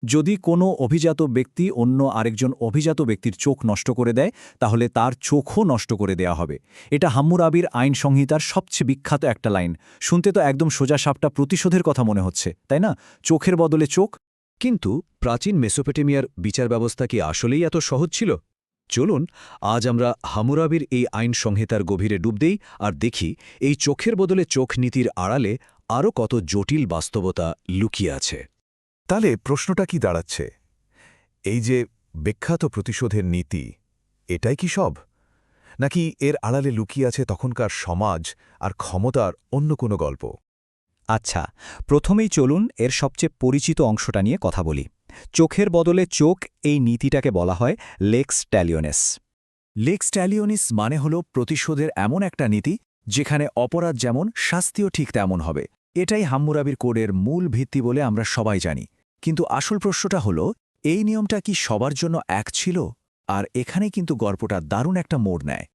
যদি কোনো অভিজাত ব্যক্তি অন্য আরেকজন অভিজাত ব্যক্তির চোখ নষ্ট করে দেয় তাহলে তার চোখও নষ্ট করে দেয়া হবে। এটা হাম্মুরাবির আইন সংহিতার সবচেয়ে বিখ্যাত একটা লাইন। শুনতে তো একদম সোজাসাপটা প্রতিশোধের কথা মনে হচ্ছে, তাই না? চোখের বদলে চোখ। কিন্তু প্রাচীন মেসোপটেমিয়ার বিচার ব্যবস্থা কি আসলেই এত সহজ ছিল? চলুন আজ আমরা হামুরাবির এই আইন সংহিতার গভীরে ডুব দেই আর দেখি এই চোখের বদলে চোখ নীতির আড়ালে আরও কত জটিল বাস্তবতা লুকিয়ে আছে। তাহলে প্রশ্নটা কি দাঁড়াচ্ছে, এই যে বিখ্যাত প্রতিশোধের নীতি, এটাই কি সব, নাকি এর আড়ালে লুকিয়ে আছে তখনকার সমাজ আর ক্ষমতার অন্য কোনো গল্প? আচ্ছা, প্রথমেই চলুন এর সবচেয়ে পরিচিত অংশটা নিয়ে কথা বলি। চোখের বদলে চোখ, এই নীতিটাকে বলা হয় লেক্স ট্যালিওনেস। লেক্স ট্যালিওনিস মানে হল প্রতিশোধের এমন একটা নীতি যেখানে অপরাধ যেমন, শাস্তিও ঠিক তেমন হবে। এটাই হাম্মুরাবির কোডের মূল ভিত্তি বলে আমরা সবাই জানি। কিন্তু আসল প্রশ্নটা হল, এই নিয়মটা কি সবার জন্য এক ছিল? আর এখানে কিন্তু গল্পটা দারুণ একটা মোড় নেয়।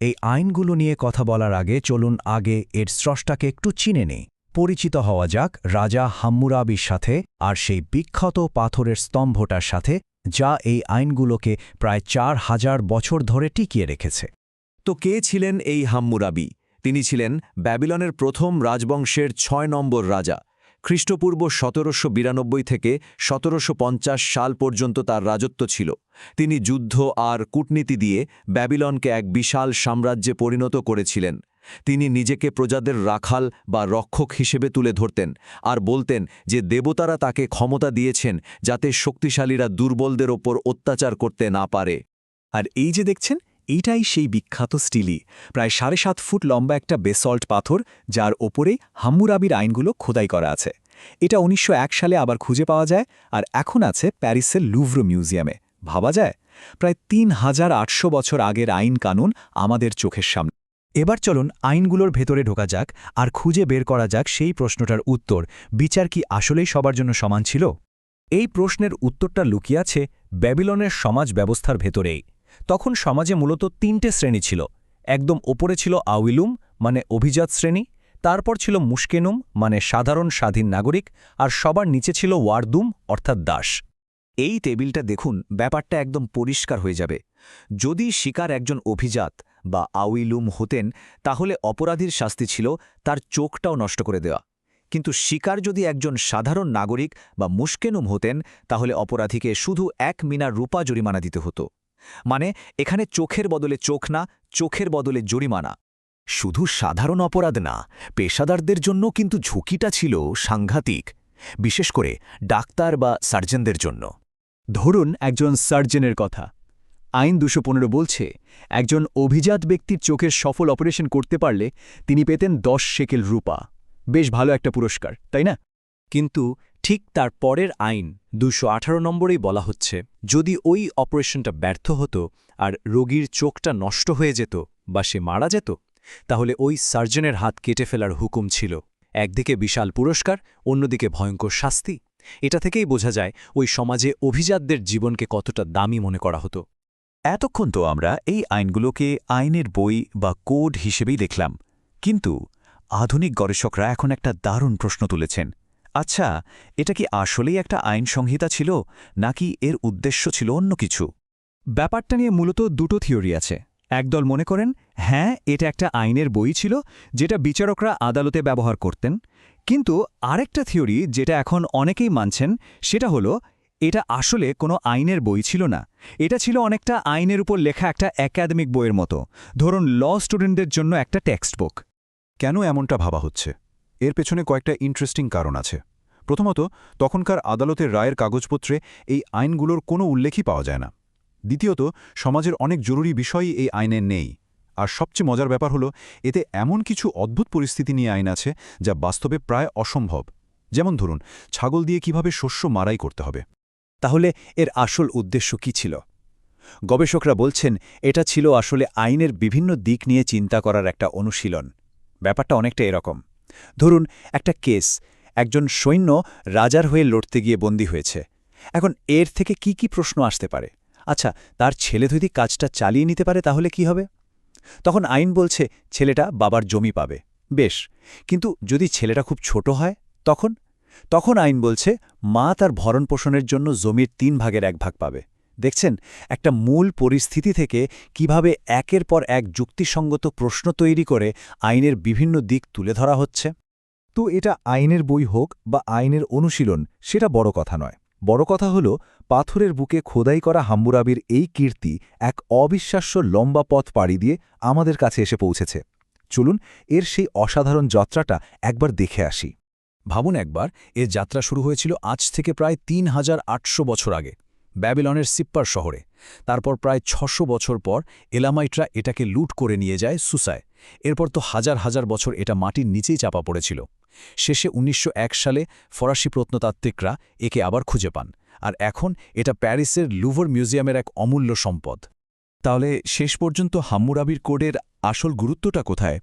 এই আইনগুলো নিয়ে কথা বলার আগে চলুন আগে এর স্রষ্টাকে একটু চিনে নেই। পরিচিত হওয়া যাক রাজা হাম্মুরাবির সাথে আর সেই বিখ্যাত পাথরের স্তম্ভটার সাথে, যা এই আইনগুলোকে প্রায় ৪,০০০ বছর ধরে টিকিয়ে রেখেছে। তো কে ছিলেন এই হাম্মুরাবি? তিনি ছিলেন ব্যাবিলনের প্রথম রাজবংশের ৬ নম্বর রাজা। খ্রিস্টপূর্ব ১৭৯২ থেকে ১৭৫০ সাল পর্যন্ত তার রাজত্ব ছিল। তিনি যুদ্ধ আর কূটনীতি দিয়ে ব্যাবিলনকে এক বিশাল সাম্রাজ্যে পরিণত করেছিলেন। তিনি নিজেকে প্রজাদের রাখাল বা রক্ষক হিসেবে তুলে ধরতেন আর বলতেন যে দেবতারা তাকে ক্ষমতা দিয়েছেন যাতে শক্তিশালীরা দুর্বলদের ওপর অত্যাচার করতে না পারে। আর এই যে দেখছেন, এইটাই সেই বিখ্যাত স্টিলি, প্রায় ৭.৫ ফুট লম্বা একটা বেসল্ট পাথর, যার ওপরে হাম্মুরাবির আইনগুলো খোদাই করা আছে। এটা ১৯০১ সালে আবার খুঁজে পাওয়া যায় আর এখন আছে প্যারিসের লুভ্র মিউজিয়ামে। ভাবা যায়, প্রায় ৩,৮০০ বছর আগের আইন কানুন আমাদের চোখের সামনে। এবার চলুন আইনগুলোর ভেতরে ঢোকা যাক আর খুঁজে বের করা যাক সেই প্রশ্নটার উত্তর, বিচার কি আসলেই সবার জন্য সমান ছিল? এই প্রশ্নের উত্তরটা লুকিয়ে আছে ব্যাবিলনের সমাজ ব্যবস্থার ভেতরেই। তখন সমাজে মূলত ৩টে শ্রেণী ছিল। একদম ওপরে ছিল আউইলুম মানে অভিজাত শ্রেণী, তারপর ছিল মুশকেনুম মানে সাধারণ স্বাধীন নাগরিক, আর সবার নিচে ছিল ওয়ারদুম অর্থাৎ দাস। এই টেবিলটা দেখুন, ব্যাপারটা একদম পরিষ্কার হয়ে যাবে। যদি শিকার একজন অভিজাত বা আউইলুম হতেন তাহলে অপরাধীর শাস্তি ছিল তার চোখটাও নষ্ট করে দেওয়া। কিন্তু শিকার যদি একজন সাধারণ নাগরিক বা মুশকেনুম হতেন তাহলে অপরাধীকে শুধু ১ মিনার রূপা জরিমানা দিতে হতো। মানে এখানে চোখের বদলে চোখ না, চোখের বদলে জরিমানা। শুধু সাধারণ অপরাধ না, পেশাদারদের জন্য কিন্তু ঝুঁকিটা ছিল সাংঘাতিক, বিশেষ করে ডাক্তার বা সার্জনদের জন্য। ধরুন একজন সার্জনের কথা। আইন ২১৫ বলছে, একজন অভিজাত ব্যক্তির চোখের সফল অপারেশন করতে পারলে তিনি পেতেন ১০ শেকেল রূপা। বেশ ভালো একটা পুরস্কার, তাই না? কিন্তু ঠিক তার পরের আইন ২১৮ নম্বরেই বলা হচ্ছে, যদি ওই অপারেশনটা ব্যর্থ হতো আর রোগীর চোখটা নষ্ট হয়ে যেত বা সে মারা যেত, তাহলে ওই সার্জনের হাত কেটে ফেলার হুকুম ছিল। একদিকে বিশাল পুরস্কার, অন্যদিকে ভয়ঙ্কর শাস্তি। এটা থেকেই বোঝা যায় ওই সমাজে অভিজাতদের জীবনকে কতটা দামি মনে করা হতো। এতক্ষণ তো আমরা এই আইনগুলোকে আইনের বই বা কোড হিসেবেই দেখলাম, কিন্তু আধুনিক গবেষকরা এখন একটা দারুণ প্রশ্ন তুলেছেন। আচ্ছা, এটা কি আসলেই একটা আইন সংহিতা ছিল, নাকি এর উদ্দেশ্য ছিল অন্য কিছু? ব্যাপারটা নিয়ে মূলত দুটো থিওরি আছে। একদল মনে করেন, হ্যাঁ, এটা একটা আইনের বই ছিল যেটা বিচারকরা আদালতে ব্যবহার করতেন। কিন্তু আরেকটা থিওরি, যেটা এখন অনেকেই মানছেন, সেটা হলো এটা আসলে কোনো আইনের বই ছিল না। এটা ছিল অনেকটা আইনের উপর লেখা একটা একাডেমিক বইয়ের মতো। ধরুন ল স্টুডেন্টদের জন্য একটা টেক্সট বুক। কেন এমনটা ভাবা হচ্ছে? এর পেছনে কয়েকটা ইন্টারেস্টিং কারণ আছে। প্রথমত, তখনকার আদালতের রায়ের কাগজপত্রে এই আইনগুলোর কোনো উল্লেখই পাওয়া যায় না। দ্বিতীয়ত, সমাজের অনেক জরুরি বিষয়ই এই আইনে নেই। আর সবচেয়ে মজার ব্যাপার হলো, এতে এমন কিছু অদ্ভুত পরিস্থিতি নিয়ে আইন আছে যা বাস্তবে প্রায় অসম্ভব। যেমন ধরুন, ছাগল দিয়ে কিভাবে শস্য মারাই করতে হবে। তাহলে এর আসল উদ্দেশ্য কি ছিল? গবেষকরা বলছেন, এটা ছিল আসলে আইনের বিভিন্ন দিক নিয়ে চিন্তা করার একটা অনুশীলন। ব্যাপারটা অনেকটা এরকম। ধরুন একটা কেস, একজন সৈন্য রাজার হয়ে লড়তে গিয়ে বন্দী হয়েছে। এখন এর থেকে কি প্রশ্ন আসতে পারে? আচ্ছা, তার ছেলে যদি কাজটা চালিয়ে নিতে পারে তাহলে কি হবে? তখন আইন বলছে ছেলেটা বাবার জমি পাবে। বেশ, কিন্তু যদি ছেলেটা খুব ছোট হয় তখন? তখন আইন বলছে মা তার ভরণপোষণের জন্য জমির 3 ভাগের 1 ভাগ পাবে। দেখছেন একটা মূল পরিস্থিতি থেকে কিভাবে একের পর এক যুক্তিসঙ্গত প্রশ্ন তৈরি করে আইনের বিভিন্ন দিক তুলে ধরা হচ্ছে। তো এটা আইনের বই হোক বা আইনের অনুশীলন, সেটা বড় কথা নয়। বড় কথা হল পাথরের বুকে খোদাই করা হাম্মুরাবির এই কীর্তি এক অবিশ্বাস্য লম্বা পথ পাড়ি দিয়ে আমাদের কাছে এসে পৌঁছেছে। চলুন এর সেই অসাধারণ যাত্রাটা একবার দেখে আসি। ভাবুন একবার, এর যাত্রা শুরু হয়েছিল আজ থেকে প্রায় ৩,৮০০ বছর আগে ব্যাবিলনের সিপ্পার শহরে। তারপর প্রায় ৬০০ বছর পর এলামাইটরা এটাকে লুট করে নিয়ে যায় সুসায়। এরপর তো হাজার হাজার বছর এটা মাটির নিচেই চাপা পড়েছিল। শেষে ১৯০১ সালে ফরাসি প্রত্নতাত্ত্বিকরা একে আবার খুঁজে পান, আর এখন এটা প্যারিসের লুভর মিউজিয়ামের এক অমূল্য সম্পদ। তাহলে শেষ পর্যন্ত হাম্মুরাবির কোডের আসল গুরুত্বটা কোথায়?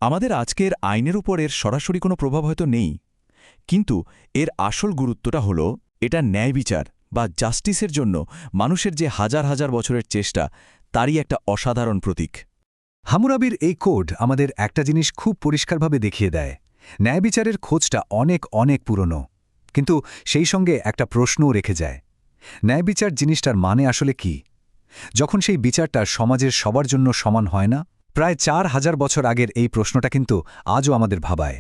আমাদের আজকের আইনের উপর এর সরাসরি কোনো প্রভাব হয়তো নেই, কিন্তু এর আসল গুরুত্বটা হলো এটা ন্যায় বিচার বা জাস্টিসের জন্য মানুষের যে হাজার হাজার বছরের চেষ্টা, তারই একটা অসাধারণ প্রতীক। হাম্মুরাবির এই কোড আমাদের একটা জিনিস খুব পরিষ্কারভাবে দেখিয়ে দেয়: ন্যায় বিচারের খোঁজটা অনেক অনেক পুরনো, কিন্তু সেই সঙ্গে একটা প্রশ্নও রেখে যায়। ন্যায় বিচার জিনিসটার মানে আসলে কি? যখন সেই বিচারটা সমাজের সবার জন্য সমান হয় না? প্রায় ৪,০০০ বছর আগের এই প্রশ্নটা কিন্তু আজও আমাদের ভাবায়।